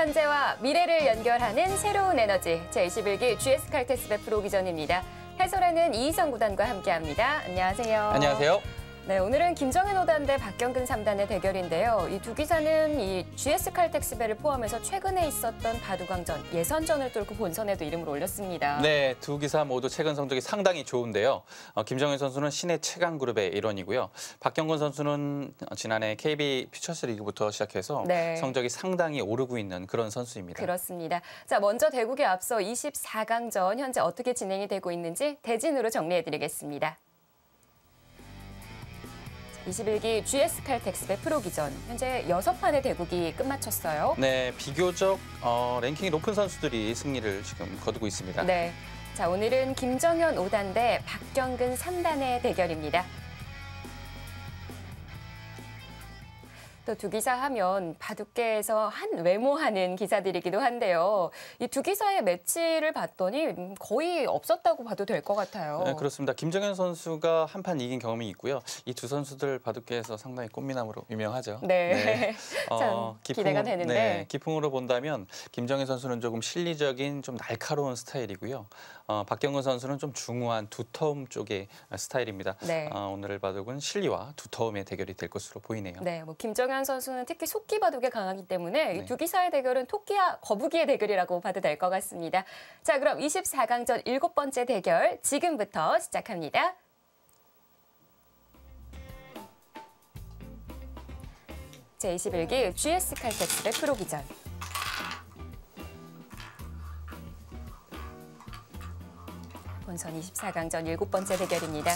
현재와 미래를 연결하는 새로운 에너지 제21기 GS 칼텍스배 프로기전입니다. 해설에는 이희성 구단과 함께합니다. 안녕하세요. 안녕하세요. 네, 오늘은 김정현 5단 대 박경근 3단의 대결인데요. 이 두 기사는 이 GS 칼텍스배를 포함해서 최근에 있었던 바둑왕전, 예선전을 뚫고 본선에도 이름을 올렸습니다. 네, 두 기사 모두 최근 성적이 상당히 좋은데요. 김정현 선수는 신의 최강 그룹의 일원이고요. 박경근 선수는 지난해 KB 퓨처스 리그부터 시작해서 네. 성적이 상당히 오르고 있는 그런 선수입니다. 그렇습니다. 자, 먼저 대국에 앞서 24강전 현재 어떻게 진행이 되고 있는지 대진으로 정리해드리겠습니다. 21기 GS 칼텍스배 프로기전, 현재 6판의 대국이 끝마쳤어요. 네, 비교적 랭킹이 높은 선수들이 승리를 지금 거두고 있습니다. 네, 자 오늘은 김정현 5단 대 박경근 3단의 대결입니다. 또 두 기사 하면 바둑계에서 한 외모하는 기사들이기도 한데요. 이 두 기사의 매치를 봤더니 거의 없었다고 봐도 될 것 같아요. 네, 그렇습니다. 김정현 선수가 한 판 이긴 경험이 있고요. 이 두 선수들 바둑계에서 상당히 꽃미남으로 유명하죠. 네, 참 기대가 되는데. 네, 기풍으로 본다면 김정현 선수는 조금 실리적인 좀 날카로운 스타일이고요. 박경근 선수는 좀 중후한 두터움 쪽의 스타일입니다. 네. 오늘 바둑은 실리와 두터움의 대결이 될 것으로 보이네요. 네, 뭐 김정현 선수는 특히 속기 바둑에 강하기 때문에 네. 이 두 기사의 대결은 토끼와 거북이의 대결이라고 봐도 될 것 같습니다. 자, 그럼 24강전 7번째 대결 지금부터 시작합니다. 제21기 GS 칼텍스배 프로기전. 본선 24강전 7번째 대결입니다.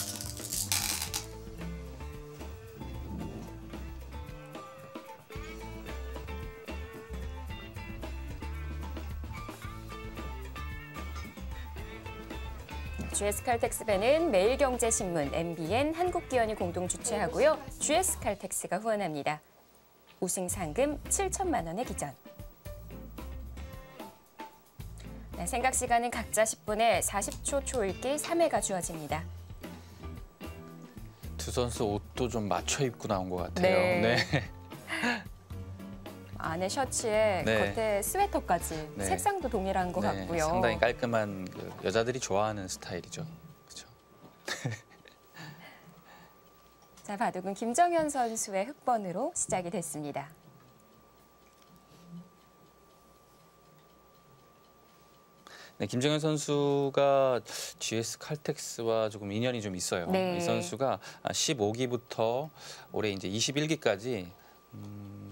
GS 칼텍스배는 매일경제신문, MBN, 한국기원이 공동 주최하고요. GS 칼텍스가 후원합니다. 우승 상금 7천만 원의 기전. 네, 생각 시간은 각자 10분에 40초 초읽기 3회가 주어집니다. 두 선수 옷도 좀 맞춰 입고 나온 것 같아요. 네. 안에 셔츠에 네. 겉에 스웨터까지 네. 색상도 동일한 것 같고요. 상당히 깔끔한 여자들이 좋아하는 스타일이죠. 그렇죠. 자, 바둑은 김정현 선수의 흑번으로 시작이 됐습니다. 네, 김정현 선수가 GS 칼텍스와 조금 인연이 좀 있어요. 네. 이 선수가 15기부터 올해 이제 21기까지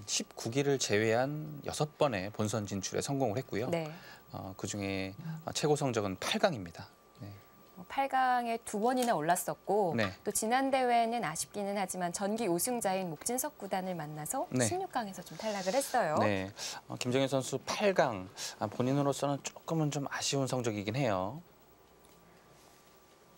19기를 제외한 6번의 본선 진출에 성공을 했고요. 네. 그중에 최고 성적은 8강입니다. 네. 8강에 2번이나 올랐었고 네. 또 지난 대회는 아쉽기는 하지만 전기 우승자인 목진석 구단을 만나서 네. 16강에서 좀 탈락을 했어요. 네, 김정현 선수 8강 본인으로서는 조금은 좀 아쉬운 성적이긴 해요.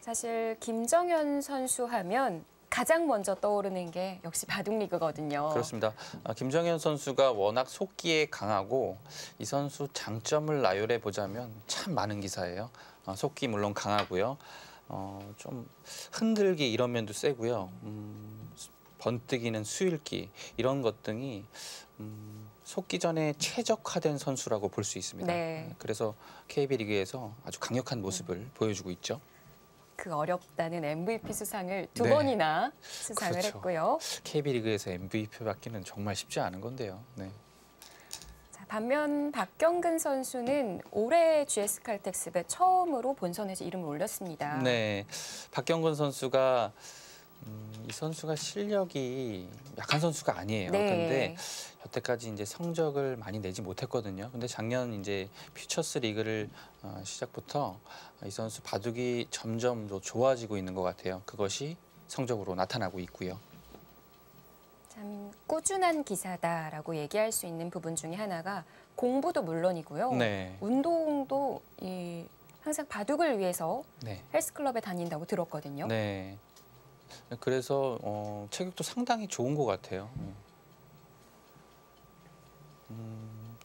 사실 김정현 선수 하면 가장 먼저 떠오르는 게 역시 바둑리그거든요. 그렇습니다. 김정현 선수가 워낙 속기에 강하고 이 선수 장점을 나열해 보자면 참 많은 기사예요. 속기 물론 강하고요. 좀 흔들기 이런 면도 세고요. 번뜩이는 수읽기 이런 것 등이 속기 전에 최적화된 선수라고 볼 수 있습니다. 네. 그래서 KB리그에서 아주 강력한 모습을 보여주고 있죠. 그 어렵다는 MVP 수상을 두 네. 번이나 수상을 그렇죠. 했고요. KB리그에서 MVP 받기는 정말 쉽지 않은 건데요. 네. 자, 반면 박경근 선수는 올해 GS 칼텍스배 처음으로 본선에서 이름을 올렸습니다. 네, 박경근 선수가 이 선수가 실력이 약한 선수가 아니에요. 네. 근데 여태까지 이제 성적을 많이 내지 못했거든요. 근데 작년 이제 퓨처스 리그를 시작부터 이 선수 바둑이 점점 더 좋아지고 있는 것 같아요. 그것이 성적으로 나타나고 있고요. 참 꾸준한 기사다라고 얘기할 수 있는 부분 중에 하나가 공부도 물론이고요. 네. 운동도 항상 바둑을 위해서 네. 헬스클럽에 다닌다고 들었거든요. 네. 그래서 체격도 상당히 좋은 것 같아요.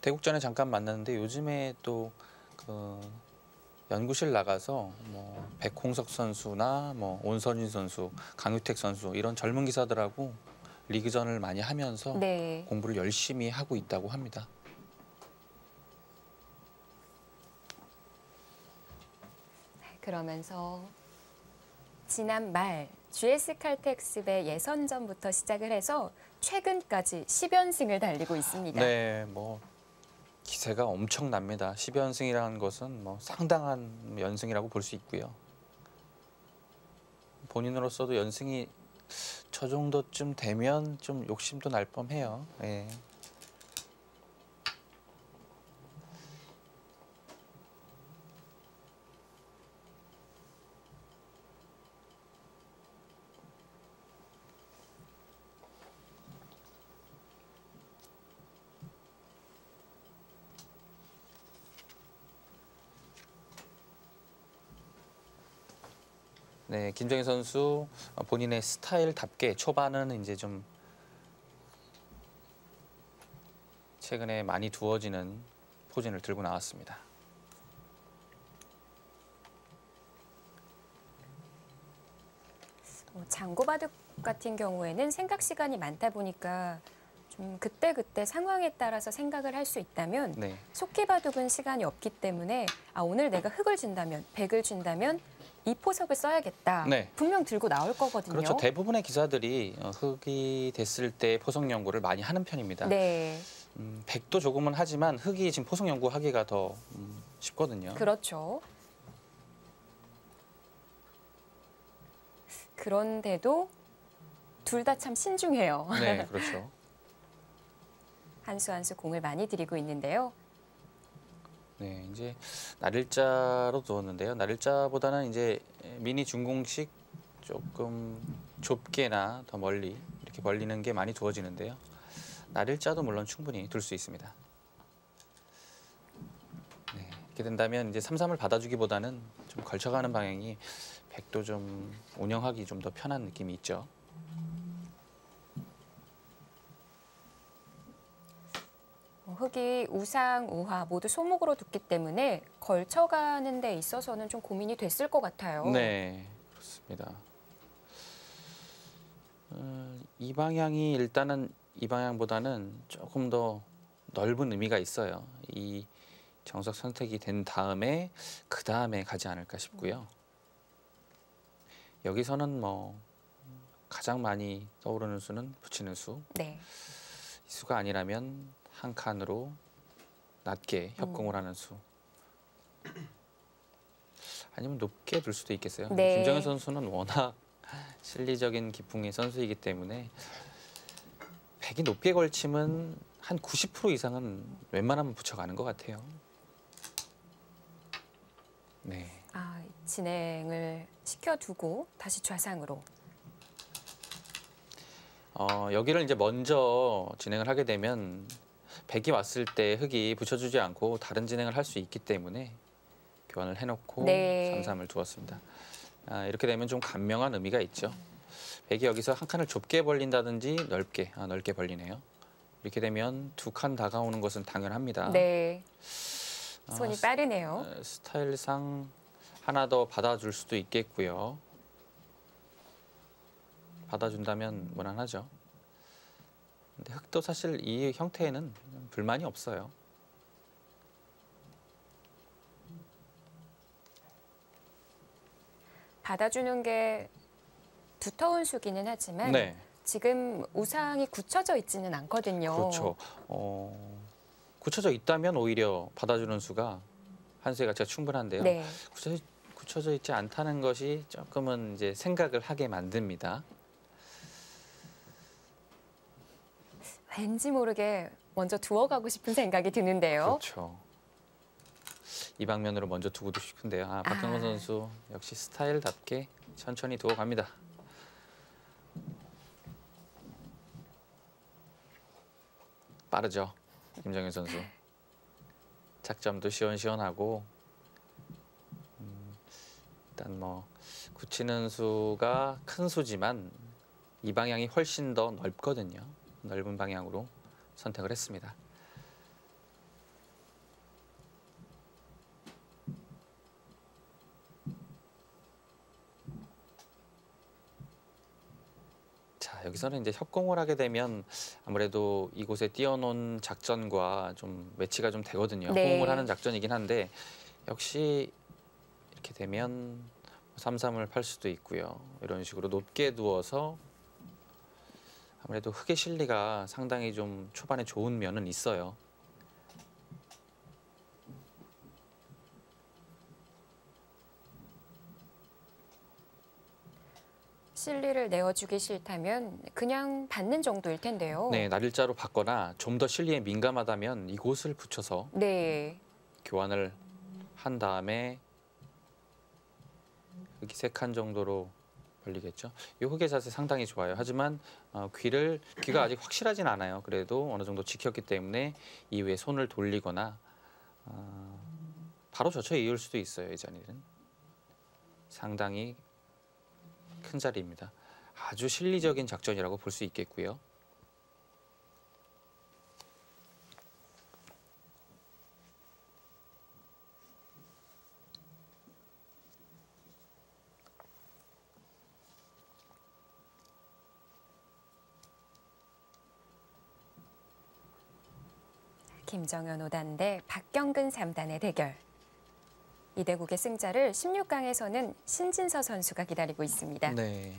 대국전에 잠깐 만났는데 요즘에 또 연구실 나가서 뭐 백홍석 선수나 뭐 온선인 선수, 강유택 선수 이런 젊은 기사들하고 리그전을 많이 하면서 네. 공부를 열심히 하고 있다고 합니다. 그러면서 지난 말 GS 칼텍스배 예선전부터 시작을 해서 최근까지 10연승을 달리고 있습니다. 네, 뭐 기세가 엄청납니다. 10연승이라는 것은 뭐 상당한 연승이라고 볼 수 있고요. 본인으로서도 연승이 저 정도쯤 되면 좀 욕심도 날 뻔해요. 예. 네, 김정희 선수 본인의 스타일답게 초반은 이제 좀 최근에 많이 두어지는 포진을 들고 나왔습니다. 장고바둑 같은 경우에는 생각 시간이 많다 보니까 좀 그때그때 상황에 따라서 생각을 할 수 있다면 네, 속기바둑은 시간이 없기 때문에 오늘 내가 흑을 준다면, 백을 준다면 이 포석을 써야겠다. 네. 분명 들고 나올 거거든요. 그렇죠. 대부분의 기사들이 흑이 됐을 때 포석 연구를 많이 하는 편입니다. 네, 백도 조금은 하지만 흑이 지금 포석 연구하기가 더 쉽거든요. 그렇죠. 그런데도 둘 다 참 신중해요. 네, 그렇죠. 한 수 한 수 공을 많이 들이고 있는데요. 네, 이제 날일자로 두었는데요. 날일자보다는 이제 미니 준공식 조금 좁게나 더 멀리 이렇게 벌리는 게 많이 두어지는데요. 날일자도 물론 충분히 둘 수 있습니다. 네, 이렇게 된다면 이제 3-3을 받아주기보다는 좀 걸쳐가는 방향이 백도 좀 운영하기 좀 더 편한 느낌이 있죠. 흑이 우상, 우하 모두 소목으로 뒀기 때문에 걸쳐가는 데 있어서는 좀 고민이 됐을 것 같아요. 네, 그렇습니다. 이 방향이 일단은 이 방향보다는 조금 더 넓은 의미가 있어요. 이 정석 선택이 된 다음에 그 다음에 가지 않을까 싶고요. 여기서는 뭐 가장 많이 떠오르는 수는 붙이는 수. 네. 이 수가 아니라면 한 칸으로 낮게 협공을 하는 수. 아니면 높게 둘 수도 있겠어요. 네. 김정현 선수는 워낙 실리적인 기풍의 선수이기 때문에 백이 높게 걸치면 한 90% 이상은 웬만하면 붙여가는 것 같아요. 네. 진행을 시켜두고 다시 좌상으로. 여기를 이제 먼저 진행을 하게 되면 백이 왔을 때 흑이 붙여주지 않고 다른 진행을 할 수 있기 때문에 교환을 해놓고 네. 3-3을 두었습니다. 이렇게 되면 좀 간명한 의미가 있죠. 백이 여기서 한 칸을 좁게 벌린다든지 넓게 벌리네요. 이렇게 되면 두 칸 다가오는 것은 당연합니다. 네. 손이 빠르네요. 스타일상 하나 더 받아줄 수도 있겠고요. 받아준다면 무난하죠. 근데 흑도 사실 이 형태에는 불만이 없어요. 받아주는 게 두터운 수기는 하지만 네, 지금 우상이 굳혀져 있지는 않거든요. 그렇죠. 굳혀져 있다면 오히려 받아주는 수가 한 수의 가치가 충분한데요. 네. 굳혀져 있지 않다는 것이 조금은 이제 생각을 하게 만듭니다. 왠지 모르게 먼저 두어가고 싶은 생각이 드는데요. 그렇죠. 이 방면으로 먼저 두고도 싶은데요. 박형건 선수 역시 스타일답게 천천히 두어갑니다. 빠르죠, 김정현 선수. 착점도 시원시원하고 일단 뭐 굳히는 수가 큰 수지만 이 방향이 훨씬 더 넓거든요. 넓은 방향으로 선택을 했습니다. 자, 여기서는 이제 협공을 하게 되면 아무래도 이곳에 띄워놓은 작전과 좀 매치가 좀 되거든요. 네. 호응을 하는 작전이긴 한데 역시 이렇게 되면 3-3을 팔 수도 있고요. 이런 식으로 높게 두어서 아무래도 흙의 실리가 상당히 좀 초반에 좋은 면은 있어요. 실리를 내어주기 싫다면 그냥 받는 정도일 텐데요. 네, 날일자로 받거나 좀 더 실리에 민감하다면 이곳을 붙여서 네. 교환을 한 다음에 흙이 3칸 정도로 벌리겠죠. 이 흙의 자세 상당히 좋아요. 하지만 귀가 아직 확실하진 않아요. 그래도 어느 정도 지켰기 때문에 이후에 손을 돌리거나 바로 젖혀 이을 수도 있어요. 이 자리는 상당히 큰 자리입니다. 아주 실리적인 작전이라고 볼 수 있겠고요. 김정현 5단 대 박경근 3단의 대결. 이 대국의 승자를 16강에서는 신진서 선수가 기다리고 있습니다. 네.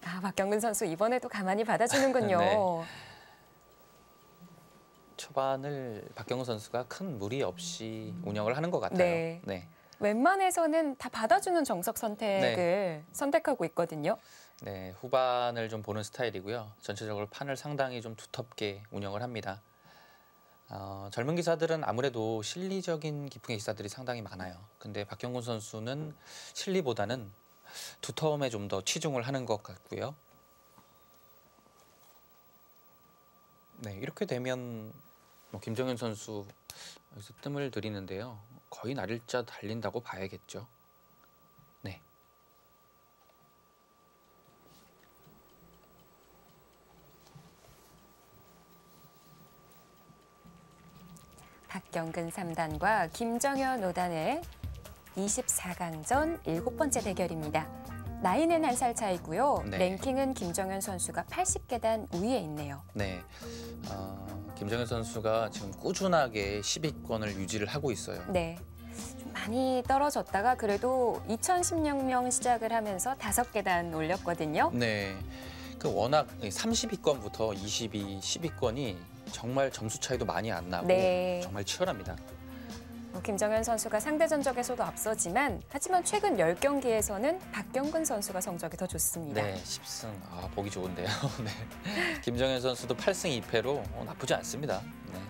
박경근 선수 이번에도 가만히 받아주는군요. 네. 초반을 박경근 선수가 큰 무리 없이 운영을 하는 것 같아요. 네. 네. 웬만해서는 다 받아주는 정석 선택을 선택하고 있거든요. 네, 후반을 좀 보는 스타일이고요. 전체적으로 판을 상당히 좀 두텁게 운영을 합니다. 젊은 기사들은 아무래도 실리적인 기풍의 기사들이 상당히 많아요. 근데 박경근 선수는 실리보다는 두터움에 좀 더 치중을 하는 것 같고요. 네, 이렇게 되면 김정현 선수 여기서 뜸을 들이는데요. 거의 날일자 달린다고 봐야겠죠. 네. 박경근 3단과 김정현 5단의 24강전 7번째 대결입니다. 나이는 한 살 차이고요. 네. 랭킹은 김정현 선수가 80계단 우위에 있네요. 네, 김정현 선수가 지금 꾸준하게 10위권을 유지를 하고 있어요. 네, 좀 많이 떨어졌다가 그래도 2016년 시작을 하면서 5계단 올렸거든요. 네, 워낙 30위권부터 22, 10위권이 정말 점수 차이도 많이 안 나고 네. 정말 치열합니다. 김정현 선수가 상대 전적에서도 앞서지만 하지만 최근 10경기에서는 박경근 선수가 성적이 더 좋습니다. 네, 10승. 보기 좋은데요. 네. 김정현 선수도 8승 2패로 나쁘지 않습니다. 네.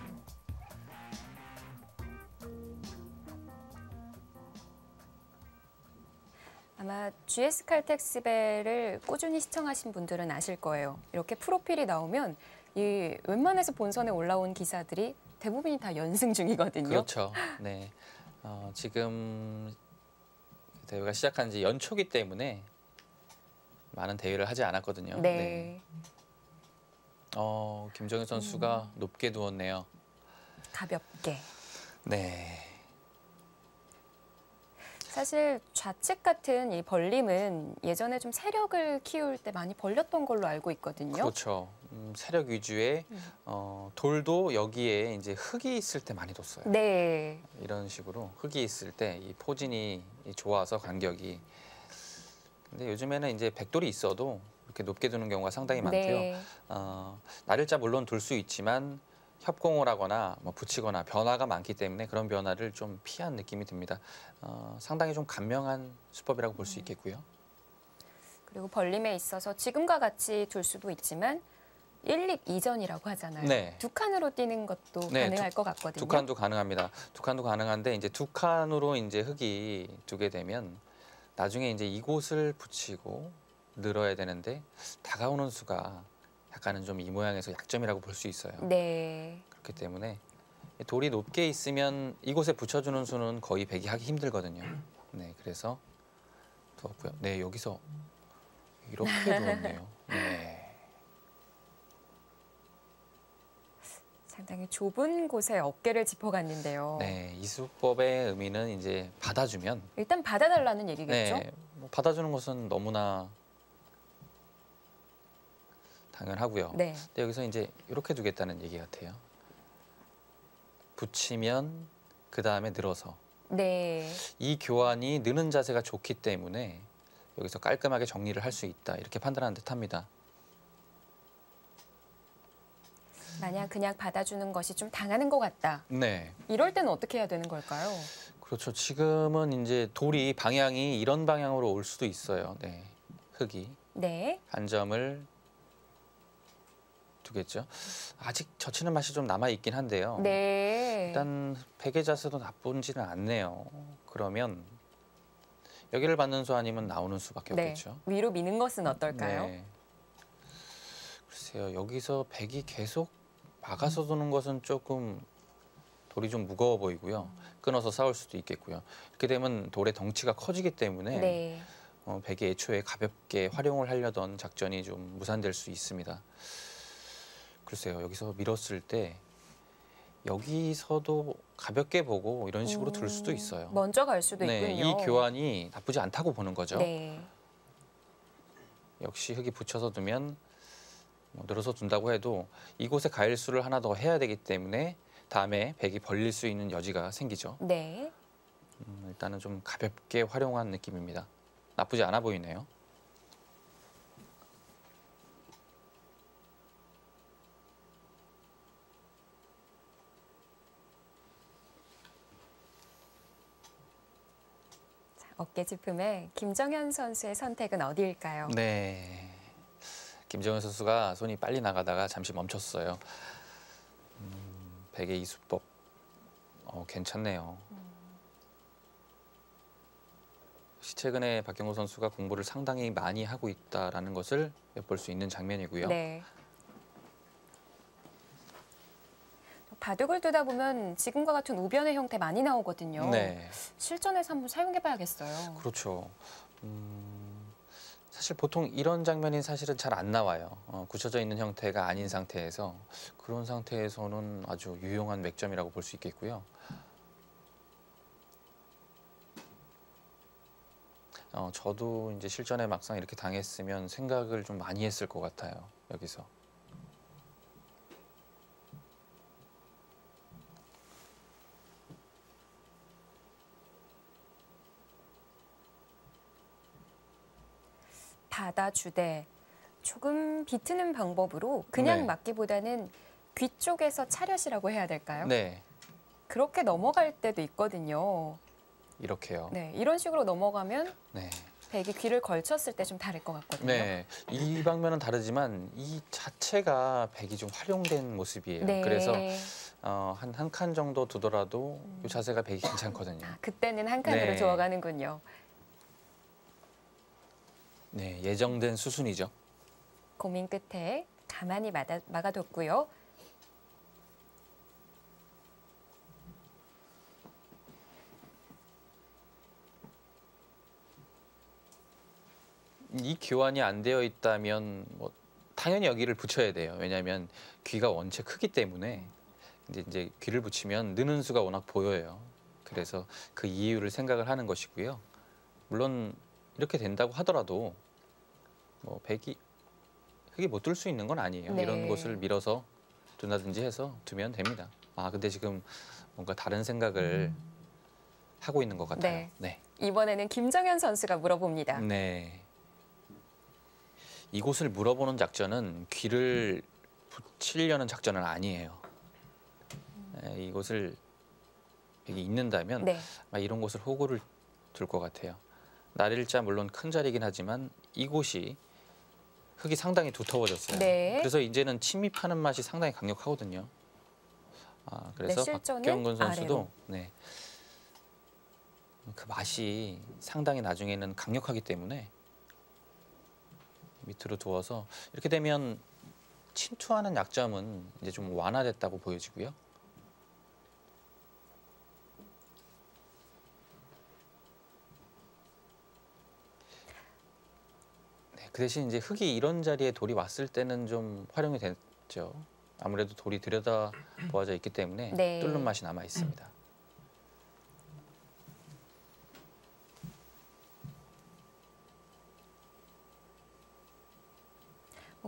아마 GS 칼텍스벨을 꾸준히 시청하신 분들은 아실 거예요. 이렇게 프로필이 나오면 이 웬만해서 본선에 올라온 기사들이 대부분이 다 연승 중이거든요. 그렇죠. 네. 지금 대회가 시작한 지 연초기 때문에 많은 대회를 하지 않았거든요. 네. 김정현 선수가 높게 두었네요. 가볍게. 네. 사실 좌측 같은 이 벌림은 예전에 좀 세력을 키울 때 많이 벌렸던 걸로 알고 있거든요. 그렇죠. 세력 위주의 돌도 여기에 이제 흙이 있을 때 많이 뒀어요. 네. 이런 식으로 흙이 있을 때 이 포진이 좋아서 간격이. 근데 요즘에는 이제 백돌이 있어도 이렇게 높게 두는 경우가 상당히 많고요. 네. 날일자 물론 둘 수 있지만 협공을 하거나 붙이거나 변화가 많기 때문에 그런 변화를 좀 피한 느낌이 듭니다. 상당히 좀 간명한 수법이라고 볼 수 있겠고요. 그리고 벌림에 있어서 지금과 같이 둘 수도 있지만 1립 이전이라고 하잖아요. 네. 두 칸으로 뛰는 것도 네, 가능할 것 같거든요. 두 칸도 가능합니다. 두 칸도 가능한데 이제 두 칸으로 이제 흙이 두게 되면 나중에 이제 이곳을 붙이고 늘어야 되는데 다가오는 수가 약간은 좀 이 모양에서 약점이라고 볼 수 있어요. 네. 그렇기 때문에 돌이 높게 있으면 이곳에 붙여주는 수는 거의 배기하기 힘들거든요. 네, 그래서 두었고요. 네, 여기서 이렇게 두었네요. 네. 상당히 좁은 곳에 어깨를 짚어갔는데요. 네, 이 수법의 의미는 이제 받아주면 일단 받아달라는 얘기겠죠? 네, 받아주는 것은 너무나 당연하고요. 네. 근데 여기서 이제 이렇게 두겠다는 얘기 같아요. 붙이면 그 다음에 늘어서 네. 이 교환이 느는 자세가 좋기 때문에 여기서 깔끔하게 정리를 할 수 있다. 이렇게 판단하는 듯합니다. 만약 그냥 받아주는 것이 좀 당하는 것 같다. 네. 이럴 때는 어떻게 해야 되는 걸까요? 그렇죠. 지금은 이제 돌이 방향이 이런 방향으로 올 수도 있어요. 네. 흙이 네. 한 점을 두겠죠. 아직 젖히는 맛이 좀 남아 있긴 한데요. 네. 일단 베개 자세도 나쁘지는 않네요. 그러면 여기를 받는 수 아니면 나오는 수밖에 네. 없겠죠. 위로 미는 것은 어떨까요? 네. 글쎄요. 여기서 백이 계속 막아서 도는 것은 조금 돌이 좀 무거워 보이고요. 끊어서 싸울 수도 있겠고요. 이렇게 되면 돌의 덩치가 커지기 때문에 네. 백이 애초에 가볍게 활용을 하려던 작전이 좀 무산될 수 있습니다. 글쎄요. 여기서 밀었을 때 여기서도 가볍게 보고 이런 식으로 둘 수도 있어요. 먼저 갈 수도 네, 있군요. 이 교환이 나쁘지 않다고 보는 거죠. 네. 역시 흙이 붙여서 두면 늘어서 둔다고 해도 이곳에 가일수를 하나 더 해야 되기 때문에 다음에 백이 벌릴 수 있는 여지가 생기죠. 네. 일단은 좀 가볍게 활용한 느낌입니다. 나쁘지 않아 보이네요. 어깨 짚음에 김정현 선수의 선택은 어디일까요? 네, 김정은 선수가 손이 빨리 나가다가 잠시 멈췄어요. 백의 이수법 괜찮네요. 혹시 최근에 박경호 선수가 공부를 상당히 많이 하고 있다는 것을 엿볼 수 있는 장면이고요. 네. 바둑을 두다 보면 지금과 같은 우변의 형태 많이 나오거든요. 네, 실전에서 한번 사용해봐야겠어요. 그렇죠. 사실 보통 이런 장면이 사실은 잘 안 나와요. 굳혀져 있는 형태가 아닌 상태에서 그런 상태에서는 아주 유용한 맥점이라고 볼 수 있겠고요. 저도 이제 실전에 막상 이렇게 당했으면 생각을 좀 많이 했을 것 같아요. 여기서. 받아주되 조금 비트는 방법으로 그냥 네. 맞기보다는 귀 쪽에서 차렷이라고 해야 될까요? 네, 그렇게 넘어갈 때도 있거든요. 이렇게요. 네, 이런 식으로 넘어가면 네. 백이 귀를 걸쳤을 때 좀 다를 것 같거든요. 네, 이 방면은 다르지만 이 자체가 백이 좀 활용된 모습이에요. 네. 그래서 한 칸 정도 두더라도 이 자세가 백이 괜찮거든요. 그때는 한 칸으로 네. 좋아가는군요. 네, 예정된 수순이죠. 고민 끝에 가만히 막아뒀고요. 이 교환이 안 되어 있다면 뭐 당연히 여기를 붙여야 돼요. 왜냐하면 귀가 원체 크기 때문에 이제 귀를 붙이면 느는 수가 워낙 보여요. 그래서 그 이유를 생각을 하는 것이고요. 물론 이렇게 된다고 하더라도 뭐 백이 흙이 못 뚫을 수 있는 건 아니에요. 네. 이런 곳을 밀어서 둔다든지 해서 두면 됩니다. 근데 지금 뭔가 다른 생각을 하고 있는 것 같아요. 네. 네. 이번에는 김정현 선수가 물어봅니다. 네. 이곳을 물어보는 작전은 귀를 붙이려는 작전은 아니에요. 네, 이곳을 백이 있는다면 네. 이런 곳을 호구를 둘 것 같아요. 날일자 물론 큰 자리긴 하지만 이곳이 흙이 상당히 두터워졌어요. 네. 그래서 이제는 침입하는 맛이 상당히 강력하거든요. 그래서 네, 실전은 박경근 선수도 아래로. 네, 그 맛이 상당히 나중에는 강력하기 때문에 밑으로 두어서 이렇게 되면 침투하는 약점은 이제 좀 완화됐다고 보여지고요. 네, 그 대신 이제 흙이 이런 자리에 돌이 왔을 때는 좀 활용이 됐죠. 아무래도 돌이 들여다 보아져 있기 때문에 네. 뚫는 맛이 남아 있습니다.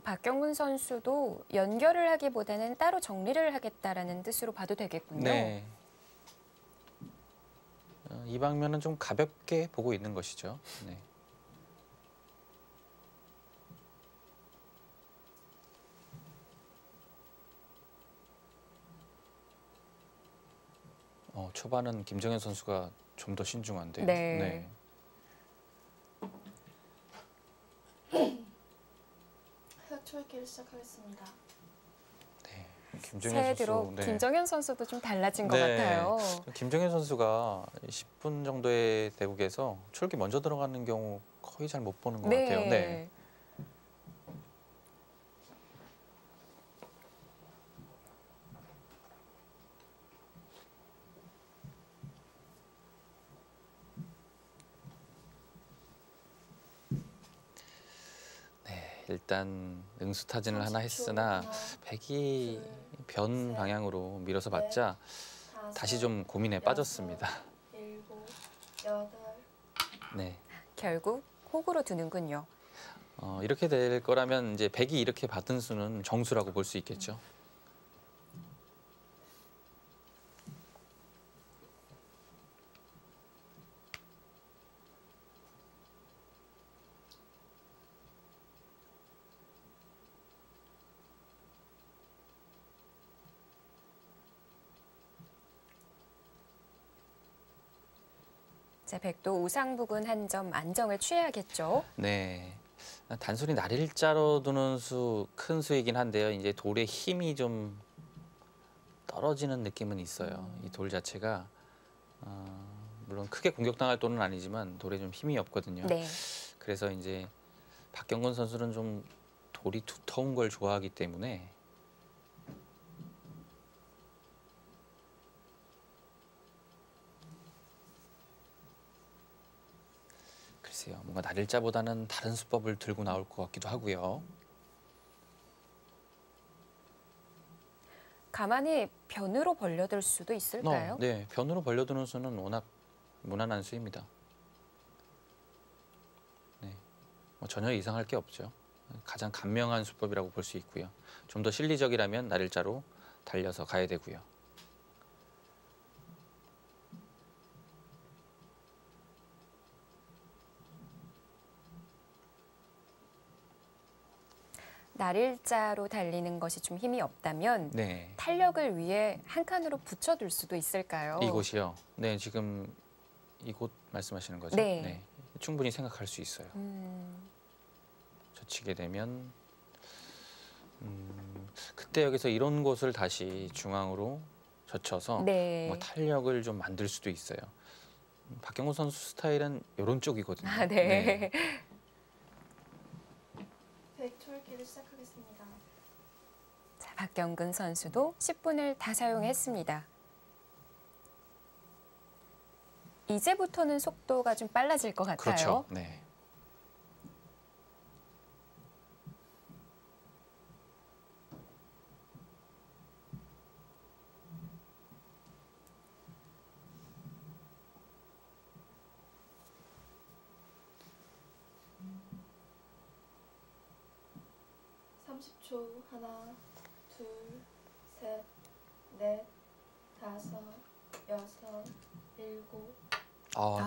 박경훈 선수도 연결을 하기보다는 따로 정리를 하겠다라는 뜻으로 봐도 되겠군요. 네. 이 방면은 좀 가볍게 보고 있는 것이죠. 네. 초반은 김정현 선수가 좀 더 신중한데요. 네. 흑출기를 시작하겠습니다. 네. 김정현 새해 선수. 들어 네. 김정현 선수도 좀 달라진 것 네. 같아요. 김정현 선수가 10분 정도의 대국에서 출기 먼저 들어가는 경우 거의 잘 못 보는 것 같아요. 네. 일단 응수타진을 하나 했으나 백이 변 방향으로 밀어서 맞자 다시 좀 고민에 빠졌습니다. 7, 8. 네. 결국 호구로 두는군요. 이렇게 될 거라면 이제 백이 이렇게 받은 수는 정수라고 볼 수 있겠죠. 자, 백도 우상 부근 한 점 안정을 취해야겠죠. 네. 단순히 날일자로 두는 수 큰 수이긴 한데요. 이제 돌의 힘이 좀 떨어지는 느낌은 있어요. 이 돌 자체가 물론 크게 공격당할 돌은 아니지만 돌에 좀 힘이 없거든요. 네. 그래서 이제 박경근 선수는 좀 돌이 두터운 걸 좋아하기 때문에 글쎄요, 뭔가 날일자보다는 다른 수법을 들고 나올 것 같기도 하고요. 가만히 변으로 벌려둘 수도 있을까요? 네, 변으로 벌려두는 수는 워낙 무난한 수입니다. 네, 전혀 이상할 게 없죠. 가장 간명한 수법이라고 볼 수 있고요. 좀 더 실리적이라면 날일자로 달려서 가야 되고요. 날일자로 달리는 것이 좀 힘이 없다면 네, 탄력을 위해 한 칸으로 붙여둘 수도 있을까요? 이곳이요. 네, 지금 이곳 말씀하시는 거죠? 네. 충분히 생각할 수 있어요. 젖히게 되면 그때 여기서 이런 곳을 다시 중앙으로 젖혀서 네. 뭐 탄력을 좀 만들 수도 있어요. 박경호 선수 스타일은 이런 쪽이거든요. 아, 네. 백출기를 시작하겠습니다. 자, 박경근 선수도 10분을 다 사용했습니다. 이제부터는 속도가 좀 빨라질 것 같아요. 그렇죠. 네. 초 하나, 둘, 셋, 넷, 다섯, 여섯, 일곱.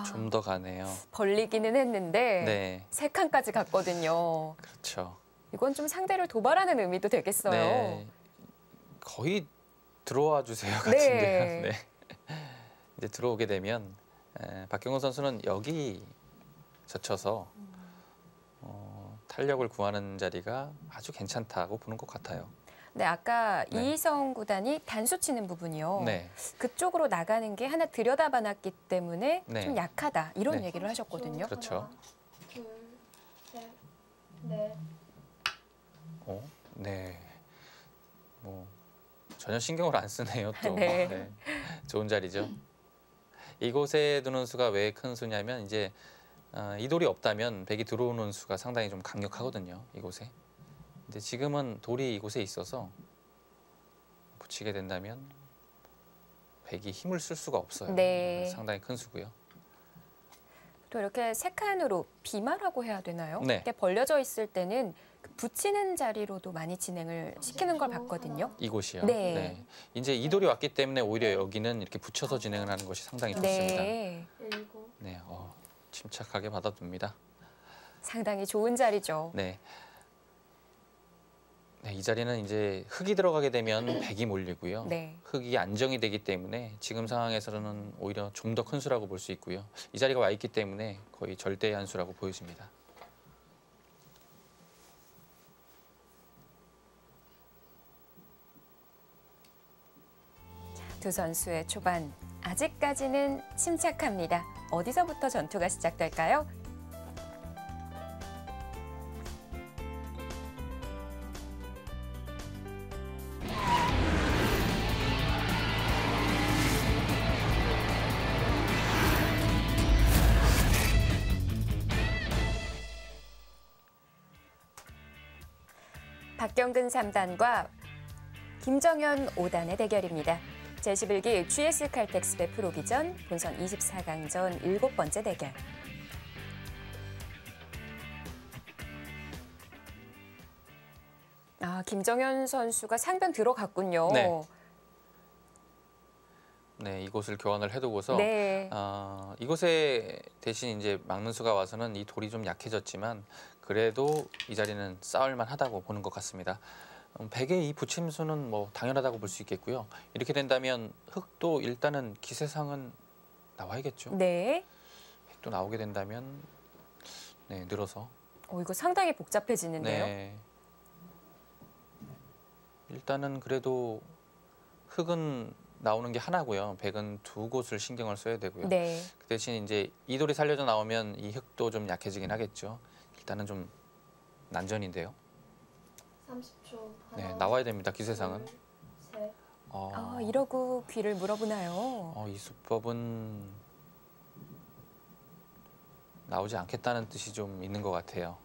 좀 더 가네요. 벌리기는 했는데 네, 세 칸까지 갔거든요. 그렇죠. 이건 좀 상대를 도발하는 의미도 되겠어요. 네, 거의 들어와 주세요 같은데요. 네. 이제 들어오게 되면 박경호 선수는 여기 젖혀서 탄력을 구하는 자리가 아주 괜찮다고 보는 것 같아요. 네, 아까 네. 이희성 구단이 단수 치는 부분이요. 네, 그쪽으로 나가는 게 하나 들여다봐놨기 때문에 네. 좀 약하다 이런 네. 얘기를 하셨거든요. 그렇죠. 하나, 둘, 셋, 넷. 네. 뭐 전혀 신경을 안 쓰네요. 또 네. 네. 좋은 자리죠. 이곳에 두는 수가 왜 큰 수냐면 이제 이 돌이 없다면 백이 들어오는 수가 상당히 좀 강력하거든요. 이곳에. 근데 지금은 돌이 이곳에 있어서 붙이게 된다면 백이 힘을 쓸 수가 없어요. 네. 상당히 큰 수고요. 또 이렇게 세 칸으로 비마라고 해야 되나요? 네. 이렇게 벌려져 있을 때는 그 붙이는 자리로도 많이 진행을 시키는 걸 봤거든요. 이곳이요. 네. 이제 이 돌이 왔기 때문에 오히려 여기는 이렇게 붙여서 진행을 하는 것이 상당히 좋습니다. 네. 7, 네, 침착하게 받아둡니다. 상당히 좋은 자리죠. 네. 네, 이 자리는 이제 흙이 들어가게 되면 백이 몰리고요. 네. 흙이 안정이 되기 때문에 지금 상황에서는 오히려 좀 더 큰 수라고 볼 수 있고요. 이 자리가 와 있기 때문에 거의 절대의 한 수라고 보여집니다. 두 선수의 초반 아직까지는 침착합니다. 어디서부터 전투가 시작될까요? 박경근 3단과 김정현 5단의 대결입니다. 제11기 GS 칼텍스배 프로기전 본선 24강전 7번째 대결. 김정현 선수가 상변 들어갔군요. 네. 네, 이곳을 교환을 해두고서 네. 이곳에 대신 이제 막는 수가 와서는 이 돌이 좀 약해졌지만 그래도 이 자리는 싸울만 하다고 보는 것 같습니다. 백의 이 붙임수는 뭐 당연하다고 볼 수 있겠고요. 이렇게 된다면 흑도 일단은 기세상은 나와야겠죠. 네. 백도 나오게 된다면 네, 늘어서. 이거 상당히 복잡해지는데요. 네. 일단은 그래도 흑은 나오는 게 하나고요. 백은 두 곳을 신경을 써야 되고요. 네. 그 대신 이제 이 돌이 살려져 나오면 이 흑도 좀 약해지긴 하겠죠. 일단은 좀 난전인데요. 30초. 네, 나와야 됩니다. 기세상은. 둘, 셋. 이러고 귀를 물어보나요? 이 수법은 나오지 않겠다는 뜻이 좀 있는 것 같아요.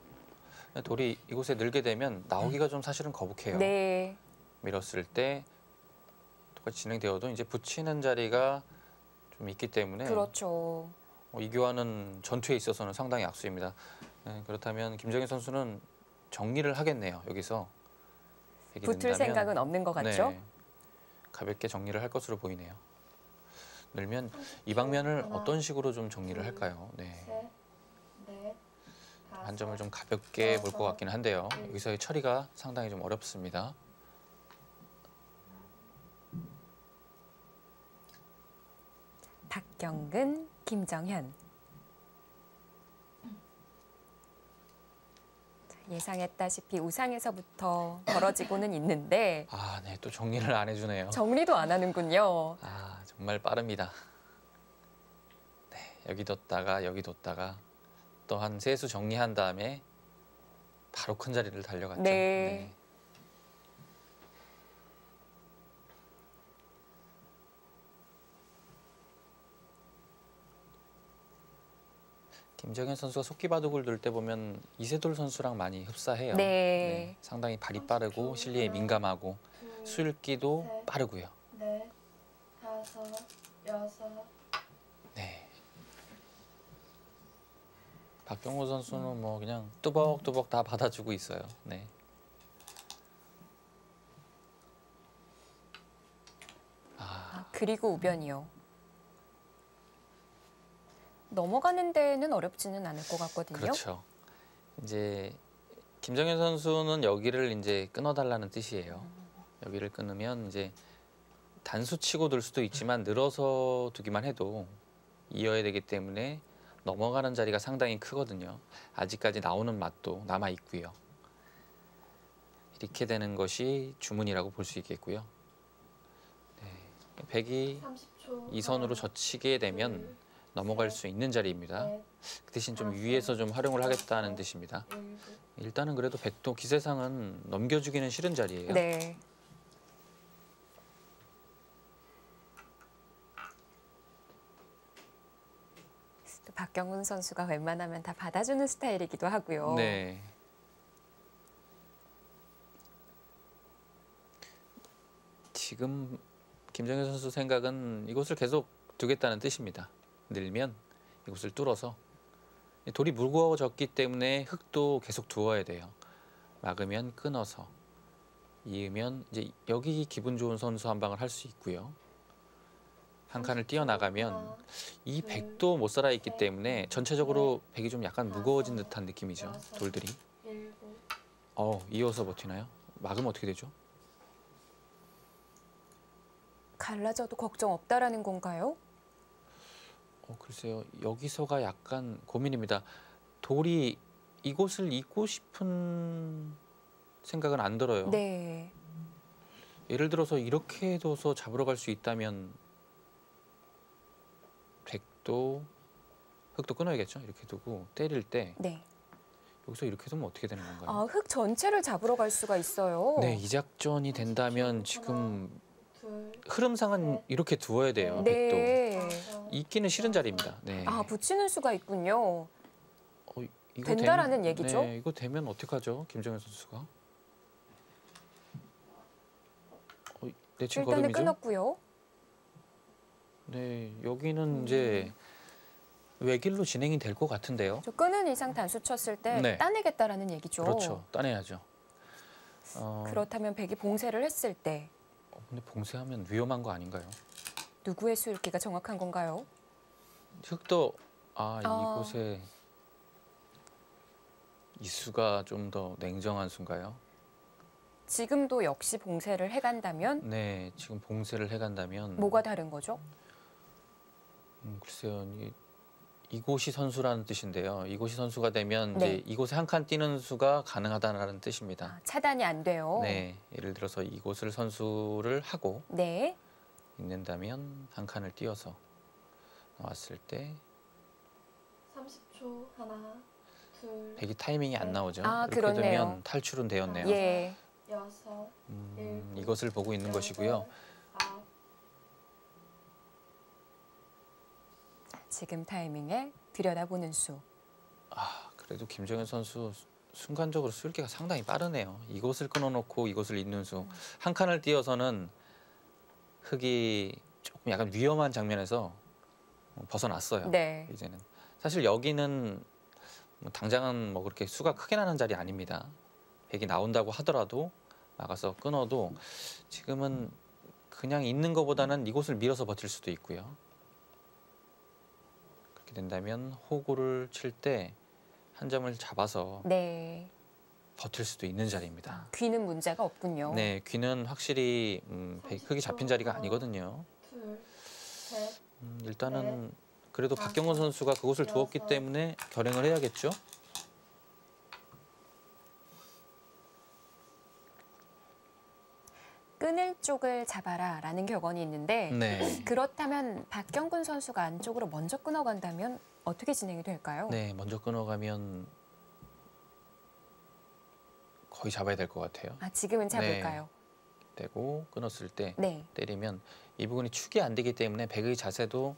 돌이 이곳에 늘게 되면 나오기가 좀 사실은 거북해요. 네. 밀었을 때 똑같이 진행되어도 이제 붙이는 자리가 좀 있기 때문에 그렇죠. 이 교환은 전투에 있어서는 상당히 악수입니다. 네, 그렇다면 김정현 선수는 정리를 하겠네요. 여기서 백이 붙을 는다면, 생각은 없는 것 같죠? 네, 가볍게 정리를 할 것으로 보이네요. 늘면 이 방면을 하나, 어떤 식으로 좀 정리를 할까요? 네, 셋, 넷, 한 점을 좀 가볍게 볼 것 같기는 한데요. 여기서의 처리가 상당히 좀 어렵습니다. 박경근, 김정현. 예상했다시피 우상에서부터 벌어지고는 있는데 네, 또 정리를 안 해주네요. 정리도 안 하는군요. 정말 빠릅니다. 네, 여기 뒀다가 여기 뒀다가 또 한 세 수 정리한 다음에 바로 큰 자리를 달려갔죠. 네. 김정현 선수가 속기바둑을 둘 때 보면 이세돌 선수랑 많이 흡사해요. 네. 상당히 발이 빠르고 실리에 민감하고 둘, 수읽기도 셋. 빠르고요. 넷, 다섯, 여섯. 네. 박경호 선수는 뭐 그냥 뚜벅뚜벅 다 받아주고 있어요. 네. 그리고 우변이요. 넘어가는 데는 어렵지는 않을 것 같거든요. 그렇죠. 이제 김정현 선수는 여기를 이제 끊어달라는 뜻이에요. 여기를 끊으면 이제 단수 치고 둘 수도 있지만 늘어서 두기만 해도 이어야 되기 때문에 넘어가는 자리가 상당히 크거든요. 아직까지 나오는 맛도 남아 있고요. 이렇게 되는 것이 주문이라고 볼 수 있겠고요. 네. 백이 30초. 이 선으로 젖히게 되면 넘어갈 수 있는 자리입니다. 넷, 그 대신 좀 위에서 좀 활용을 하겠다는 뜻입니다. 일곱. 일단은 그래도 백도 기세상은 넘겨주기는 싫은 자리예요. 네. 또 박경훈 선수가 웬만하면 다 받아주는 스타일이기도 하고요. 네. 지금 김정현 선수 생각은 이곳을 계속 두겠다는 뜻입니다. 늘면 이곳을 뚫어서 돌이 무거워졌기 때문에 흙도 계속 두어야 돼요. 막으면 끊어서, 이으면 이제 여기 기분 좋은 선수 한 방을 할 수 있고요. 한 칸을 뛰어나가면 이 백도 못 살아 있기 때문에 전체적으로 백이 좀 약간 무거워진 듯한 느낌이죠. 돌들이. 7, 이어서 버티나요? 막으면 어떻게 되죠? 갈라져도 걱정 없다라는 건가요? 글쎄요. 여기서가 약간 고민입니다. 돌이 이곳을 잇고 싶은 생각은 안 들어요. 네. 예를 들어서 이렇게 둬서 잡으러 갈 수 있다면 백도 흙도 끊어야겠죠. 이렇게 두고 때릴 때 네. 여기서 이렇게 두면 어떻게 되는 건가요? 아, 흙 전체를 잡으러 갈 수가 있어요. 네, 이 작전이 된다면 지금 2, 흐름상은 이렇게 두어야 돼요. 백도. 네. 있기는 싫은 자리입니다. 네. 아, 붙이는 수가 있군요. 이거 된다라는 얘기죠? 네, 이거 되면 어떡하죠? 김정현 선수가. 내친 일단은 걸음이죠? 끊었고요. 네, 여기는 이제 외길로 진행이 될 것 같은데요. 저 끊은 이상 단수 쳤을 때 네. 따내겠다라는 얘기죠. 그렇죠. 따내야죠. 그렇다면 백이 봉쇄를 했을 때 근데 봉쇄하면 위험한 거 아닌가요? 누구의 수읽기가 정확한 건가요? 흙도 이곳에 이 수가 좀 더 냉정한 수인가요? 지금도 역시 봉쇄를 해간다면 네, 지금 봉쇄를 해간다면 뭐가 다른 거죠? 글쎄요. 이곳이 선수라는 뜻인데요. 이곳이 선수가 되면 네. 이제 이곳에 한 칸 뛰는 수가 가능하다는 뜻입니다. 차단이 안 돼요. 네, 예를 들어서 이곳을 선수를 하고 네. 있는다면 한 칸을 띄어서 나왔을 때 30초. 하나, 둘, 백이 타이밍이 안 나오죠. 아, 이렇게 그렇네요. 되면 탈출은 되었네요. 예. 6, 이것을 보고 있는 것이고요. 9, 지금 타이밍에 들여다보는 수. 그래도 김정현 선수 순간적으로 수읽기가 상당히 빠르네요. 이곳을 끊어놓고 이곳을 잇는 수. 한 칸을 띄어서는 흙이 조금 약간 위험한 장면에서 벗어났어요. 네. 이제는 사실 여기는 당장은 뭐 그렇게 수가 크게 나는 자리 아닙니다. 백이 나온다고 하더라도 막아서 끊어도 지금은 그냥 있는 것보다는 이곳을 밀어서 버틸 수도 있고요. 그렇게 된다면 호구를 칠 때 한 점을 잡아서 네. 버틸 수도 있는 자리입니다. 귀는 문제가 없군요. 네, 귀는 확실히 흙이 잡힌 자리가 아니거든요. 둘, 셋, 일단은 그래도 박경원 선수가 그곳을 두었기 때문에 결행을 해야겠죠. 끊을 쪽을 잡아라라는 격언이 있는데 네. 그렇다면 박경근 선수가 안쪽으로 먼저 끊어간다면 어떻게 진행이 될까요? 네, 먼저 끊어가면 거의 잡아야 될 것 같아요. 지금은 잡을까요? 되고 끊었을 때 네. 때리면 이 부분이 축이 안 되기 때문에 백의 자세도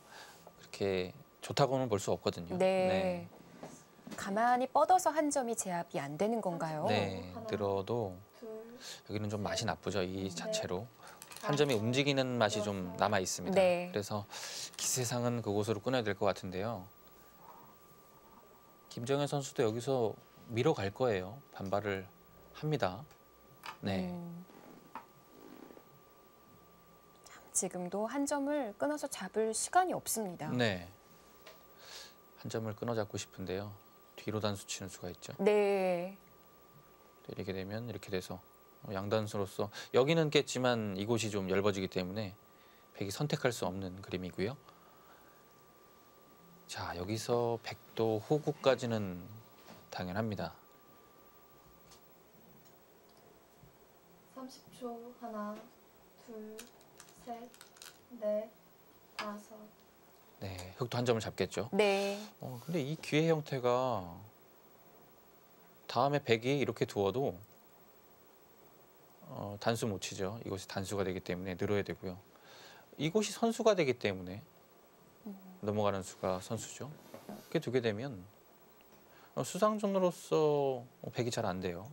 그렇게 좋다고는 볼 수 없거든요. 네. 가만히 뻗어서 한 점이 제압이 안 되는 건가요? 네, 들어도 둘, 여기는 좀 맛이 나쁘죠. 이 자체로 한 점이 움직이는 맛이 좀 남아 있습니다. 네. 그래서 기세상은 그곳으로 끊어야 될 것 같은데요. 김정현 선수도 여기서 밀어갈 거예요. 반발을 합니다. 네. 지금도 한 점을 끊어서 잡을 시간이 없습니다. 네. 한 점을 끊어 잡고 싶은데요. 뒤로 단수 치는 수가 있죠. 네. 때리게 되면 이렇게 돼서 양단수로서 여기는 깼지만 이곳이 좀 얇아지기 때문에 백이 선택할 수 없는 그림이고요. 자, 여기서 백도 호구까지는 당연합니다. 30초. 하나, 둘, 셋, 넷, 다섯. 네, 흙도 한 점을 잡겠죠. 네. 근데 이 기회 형태가 다음에 백이 이렇게 두어도 단수 못 치죠. 이것이 단수가 되기 때문에 늘어야 되고요. 이곳이 선수가 되기 때문에 넘어가는 수가 선수죠. 이렇게 두게 되면 수상전으로서 백이 잘 안 돼요.